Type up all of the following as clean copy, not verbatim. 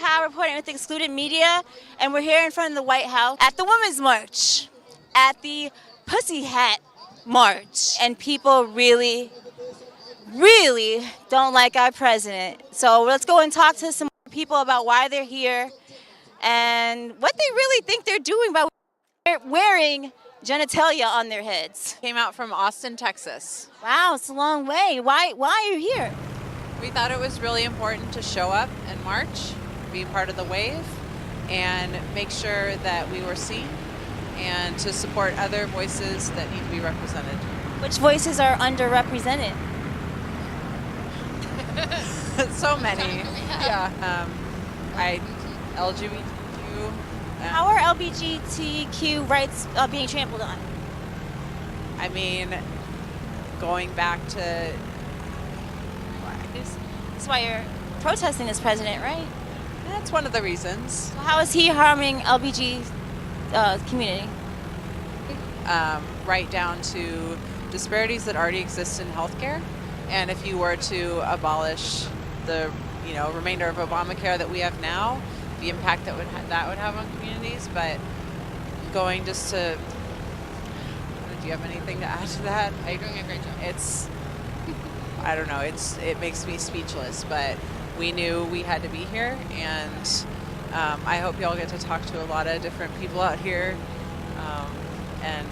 Power reporting with Excluded Media, and we're here in front of the White House at the Women's March, at the Pussy Hat March. And people really don't like our president. So let's go and talk to some people about why they're here and what they really think they're doing by wearing genitalia on their heads. Came out from Austin, Texas. Wow, it's a long way. Why are you here? We thought it was really important to show up and march, be part of the wave, and make sure that we were seen and to support other voices that need to be represented. Which voices are underrepresented? So many. Yeah. LGBTQ. How are LGBTQ rights being trampled on? I mean, going back to... That's why you're protesting this president, right? That's one of the reasons. So how is he harming LBG community? Right down to disparities that already exist in healthcare. And if you were to abolish the remainder of Obamacare that we have now, the impact that would have on communities. But going just to, do you have anything to add to that? You're doing a great job. I don't know. It makes me speechless. But we knew we had to be here, and I hope y'all get to talk to a lot of different people out here. And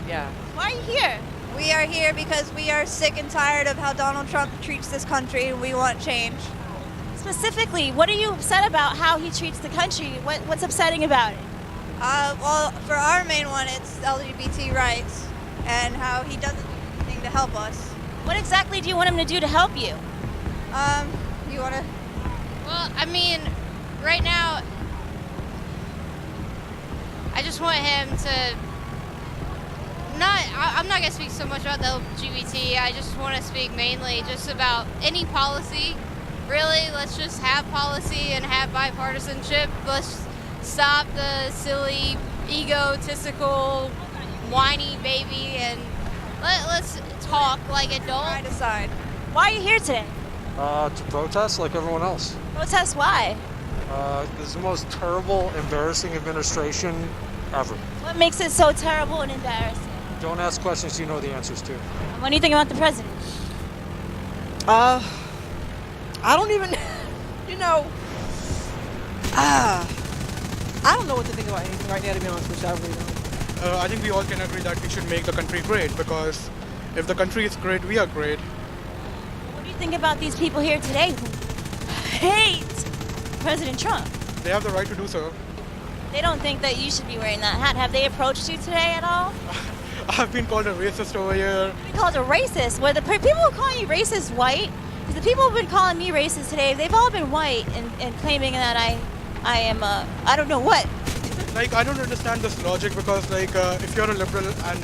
yeah. Why are you here? We are here because we are sick and tired of how Donald Trump treats this country, and we want change. Specifically, what are you upset about how he treats the country? What's upsetting about it? Well, for our main one, it's LGBT rights and how he doesn't do anything to help us. What exactly do you want him to do to help you? You want to? Well, I mean, right now, I just want him to I'm not going to speak so much about the LGBT. I just want to speak mainly just about any policy. Really, let's just have policy and have bipartisanship. Let's stop the silly, egotistical, whiny baby, and let's talk like adults. Side to side. Why are you here today? To protest like everyone else. Protest why? This is the most terrible, embarrassing administration ever. What makes it so terrible and embarrassing? Don't ask questions you know the answers to. What do you think about the president? I don't even, I don't know what to think about anything right now, to be honest with you. I really don't. I think we all can agree that we should make the country great, because if the country is great, we are great. What do you think about these people here today who hate President Trump? They have the right to do so. They don't think that you should be wearing that hat. Have they approached you today at all? I've been called a racist over here. You called a racist? Well, the people who are calling you racist white, because the people who've been calling me racist today, they've all been white and claiming that I am, I don't know what. Like, I don't understand this logic, because, like, if you're a liberal and,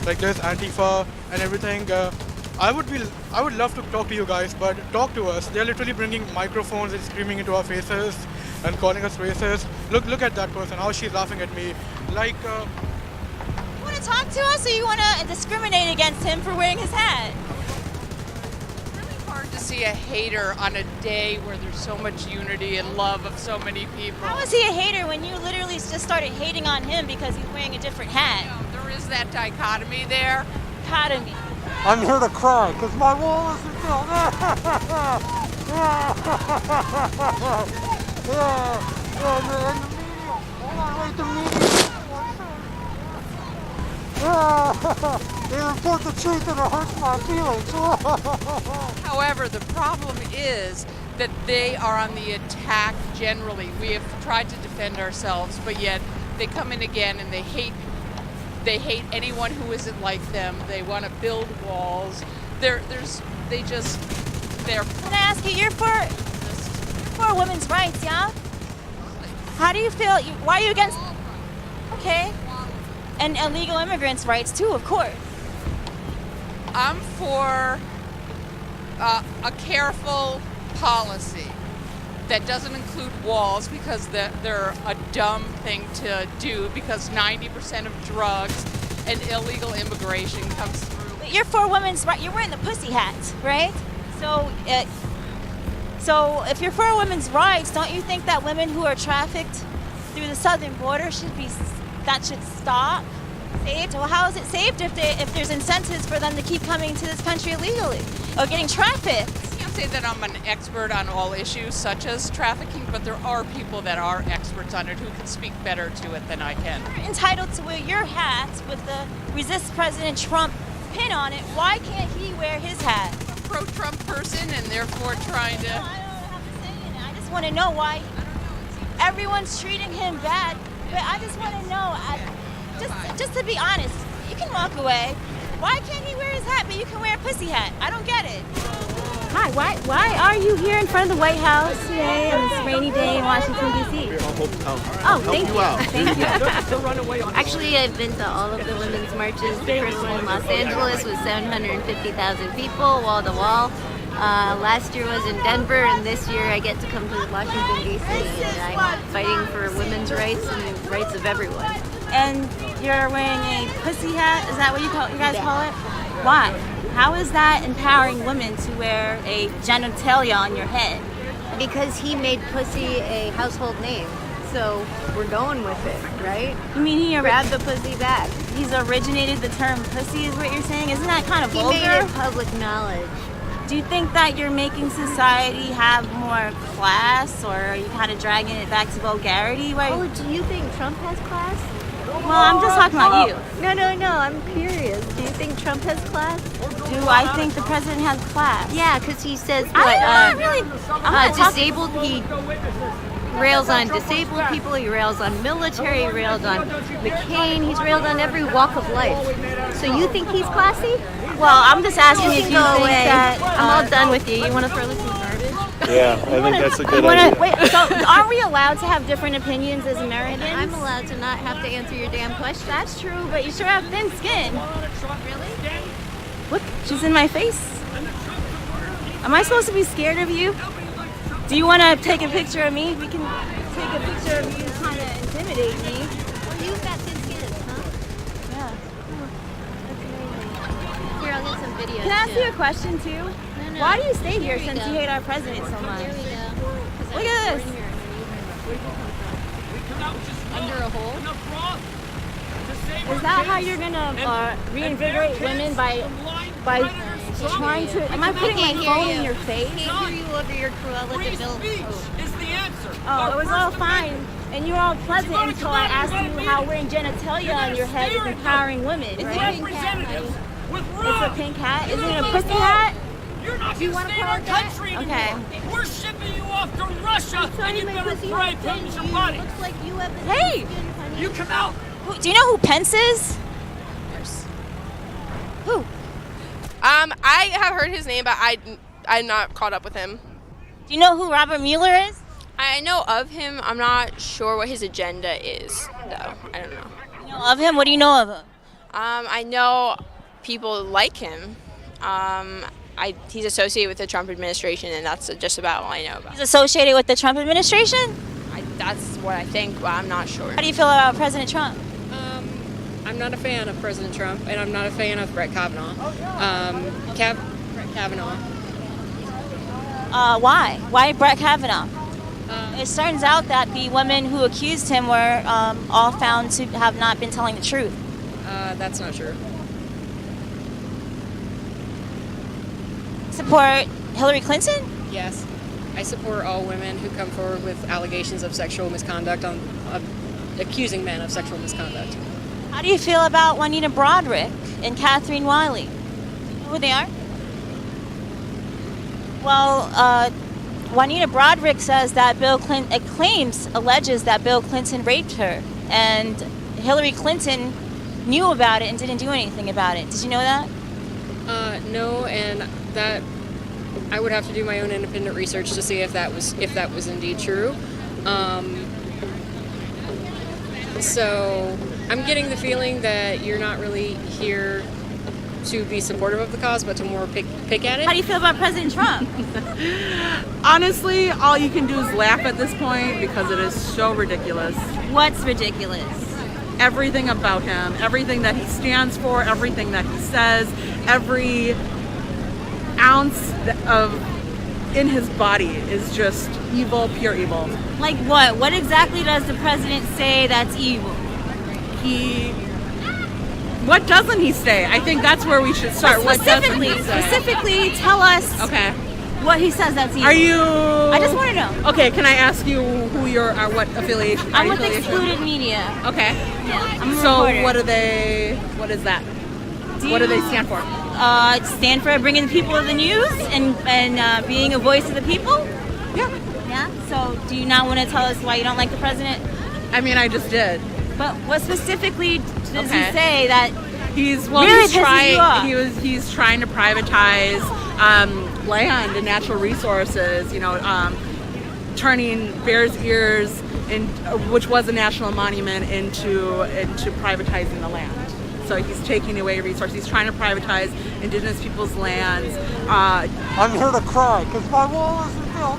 like, there's Antifa and everything, I would love to talk to you guys, but talk to us. They're literally bringing microphones and screaming into our faces and calling us racist. Look at that person, how she's laughing at me. Like, You want to talk to us, or you want to discriminate against him for wearing his hat? It's really hard to see a hater on a day where there's so much unity and love of so many people. How is he a hater when you literally just started hating on him because he's wearing a different hat? There is that dichotomy there. Dichotomy. I'm here to cry because my wall isn't built. The media. They report the truth and it hurts my feelings. However, the problem is that they are on the attack generally. We have tried to defend ourselves, but yet they come in again and they hate anyone who isn't like them. They want to build walls. They're. Can I ask you, you're for women's rights, yeah? How do you feel? Why are you against? Okay. And illegal immigrants' rights too, of course. I'm for a careful policy that doesn't include walls, because they're a dumb thing to do, because 90% of drugs and illegal immigration comes through. But you're for women's rights. You're wearing the pussy hat, right? So So if you're for women's rights, don't you think that women who are trafficked through the southern border should stop? Saved? Well, how is it saved if there's incentives for them to keep coming to this country illegally or getting trafficked? I can't say that I'm an expert on all issues such as trafficking, but there are people that are experts on it who can speak better to it than I can. You're entitled to wear your hat with the Resist President Trump pin on it. Why can't he wear his hat? I'm a pro-Trump person and therefore trying to... I don't have to say it. I just want to know why everyone's treating him bad. But I just want to know, just to be honest, you can walk away. Why can't he wear his hat, but you can wear a pussy hat? I don't get it. Hi, why are you here in front of the White House today on this rainy day in Washington, D.C.? Oh, thank you. Thank you. Actually, I've been to all of the women's marches. The first one in Los Angeles was 750,000 people, wall to wall. Last year was in Denver, and this year I get to come to Washington, D.C., and I'm fighting for women's rights and the rights of everyone. And you're wearing a pussy hat? Is that what you guys call it? Why? How is that empowering women to wear a genitalia on your head? Because he made pussy a household name. So we're going with it, right? You mean he Grab the pussy back. he's originated the term pussy is what you're saying? Isn't that kind of He vulgar? made it public knowledge. Do you think that you're making society have more class, or are you kind of dragging it back to vulgarity? Oh, do you think Trump has class? Well, I'm just talking about you. No, I'm curious. Do you think Trump has class? Do I think the president has class? Yeah, because he says I'm not really. I'm not talking- disabled. He rails on disabled people. He rails on military. He rails on McCain. He's railed on every walk of life. So you think he's classy? Well, I'm just asking if you go think away. that. I'm all done with you. You want to throw this in the garbage? Yeah, I think that's a good idea. Wait, so aren't we allowed to have different opinions as Americans? I'm allowed to not have to answer your damn question. That's true, but you sure have thin skin. Really? Look, she's in my face. Am I supposed to be scared of you? Do you want to take a picture of me? We can take a picture of you trying to intimidate me. You've got thin skin, huh? Yeah. Here, I'll get some videos. Can I ask you a question too? No. Why do you stay here Here we since go. you hate our president so much? Here we go. Look at this. Under a hole? Is that how you're gonna reinvigorate women by trying to? Am I putting my phone in your face? Can't hear you under your Cruella de Vil. Oh, it was all fine, and you were all pleasant until I asked you how wearing genitalia on your head is empowering women, right? It's a pink hat. Isn't it a pussy hat? You're not Do you going to want to stay in our call it that? country Okay. anymore. We're shipping you off to Russia, and you better pray for some money. Looks like you have the Hey! skin, honey. You come out. Do you know who Pence is? Who? I have heard his name, but I'm not caught up with him. Do you know who Robert Mueller is? I know of him. I'm not sure what his agenda is, though. I don't know. You know of him? What do you know of him? I know people like him. He's associated with the Trump administration, and that's just about all I know about. He's associated with the Trump administration? That's what I think, but I'm not sure. How do you feel about President Trump? I'm not a fan of President Trump, and I'm not a fan of Brett Kavanaugh. Brett Kavanaugh. Why? Why Brett Kavanaugh? It turns out that the women who accused him were all found to have not been telling the truth. That's not true. Support Hillary Clinton? Yes. I support all women who come forward with allegations of sexual misconduct accusing men of sexual misconduct. How do you feel about Juanita Broaddrick and Catherine Wiley? Do you know who they are? Well, Juanita Broaddrick says that alleges that Bill Clinton raped her, and Hillary Clinton knew about it and didn't do anything about it. Did you know that? No, and that I would have to do my own independent research to see if that was indeed true. So I'm getting the feeling that you're not really here to be supportive of the cause, but to more pick at it. How do you feel about President Trump? Honestly, all you can do is laugh at this point because it is so ridiculous. What's ridiculous? Everything about him, everything that he stands for, everything that he says, every ounce of in his body is just evil, pure evil. Like what? What exactly does the president say that's evil? What doesn't he say? I think that's where we should start. Specifically, tell us. Okay. What he says that's evil. Are you? I just want to know. Okay, can I ask you who you're, or what affiliation? I'm with Excluded Media. Okay. Yeah, I'm a So reporter. what is that? What do they stand for? Stand for bringing the people of the news and being a voice of the people. Yeah. Yeah. So do you not want to tell us why you don't like the president? I mean, I just did. But what specifically does he say that he's really pisses you off? He's trying to privatize land and natural resources. You know, turning Bears Ears, which was a national monument, into privatizing the land. So he's taking away resources. He's trying to privatize indigenous people's lands. I'm here to cry because my wall isn't built.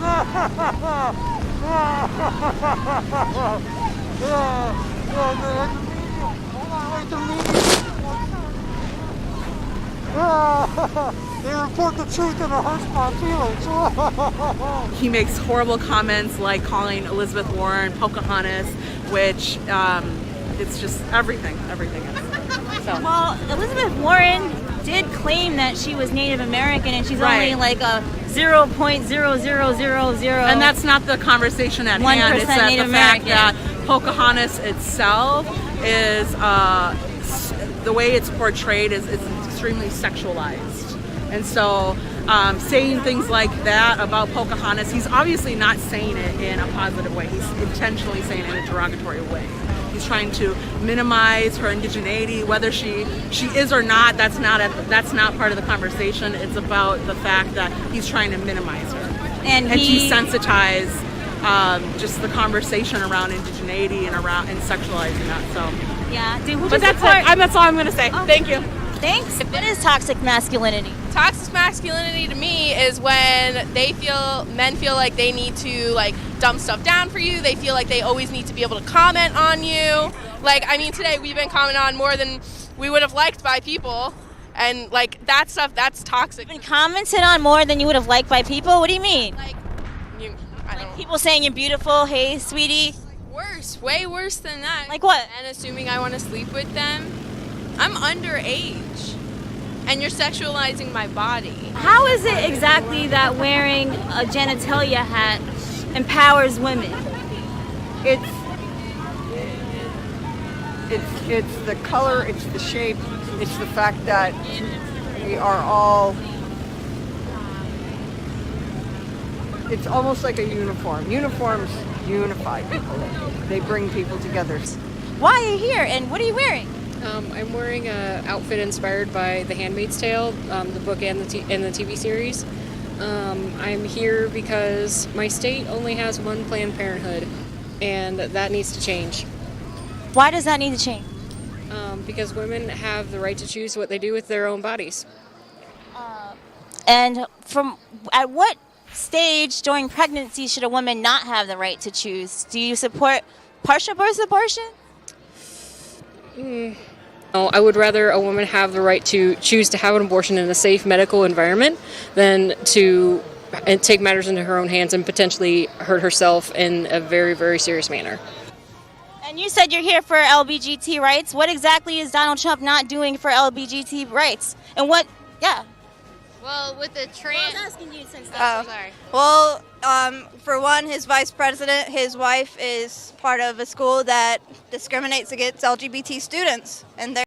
They report the truth and it hurts my feelings. He makes horrible comments like calling Elizabeth Warren Pocahontas, which it's just everything is. So. Well, Elizabeth Warren did claim that she was Native American and she's only like a 0.0000. And that's not the conversation at hand. It's that Native the fact American. that Pocahontas itself is the way it's portrayed is extremely sexualized. And so saying things like that about Pocahontas, he's obviously not saying it in a positive way. He's intentionally saying it in a derogatory way. He's trying to minimize her indigeneity, whether she is or not. That's not part of the conversation. It's about the fact that he's trying to minimize her and desensitize just the conversation around indigeneity and sexualizing that. So yeah, but that's all I'm going to say. Oh. Thank you. Thanks. What is toxic masculinity? Toxic masculinity to me is when men feel like they need to like dumb stuff down for you. They feel like they always need to be able to comment on you. Like, I mean, today we've been commenting on more than we would have liked by people. And like that stuff, that's toxic. Been commented on more than you would have liked by people? What do you mean? Like, people saying you're beautiful, hey sweetie. Worse, way worse than that. Like what? And assuming I want to sleep with them. I'm underage, and you're sexualizing my body. How is it exactly that wearing a genitalia hat empowers women? It's the color, it's the shape, it's the fact that we are all. It's almost like a uniform. Uniforms unify people. They bring people together. Why are you here, and what are you wearing? I'm wearing an outfit inspired by The Handmaid's Tale, the book and the TV series. I'm here because my state only has one Planned Parenthood, and that needs to change. Why does that need to change? Because women have the right to choose what they do with their own bodies. And at what stage during pregnancy should a woman not have the right to choose? Do you support partial birth abortion? No, I would rather a woman have the right to choose to have an abortion in a safe medical environment than to take matters into her own hands and potentially hurt herself in a very, very serious manner. And you said you're here for LGBT rights. What exactly is Donald Trump not doing for LGBT rights? And what, Well, with the trans... I was asking you since sorry. Well, for one, his vice president, his wife is part of a school that discriminates against LGBT students, and they're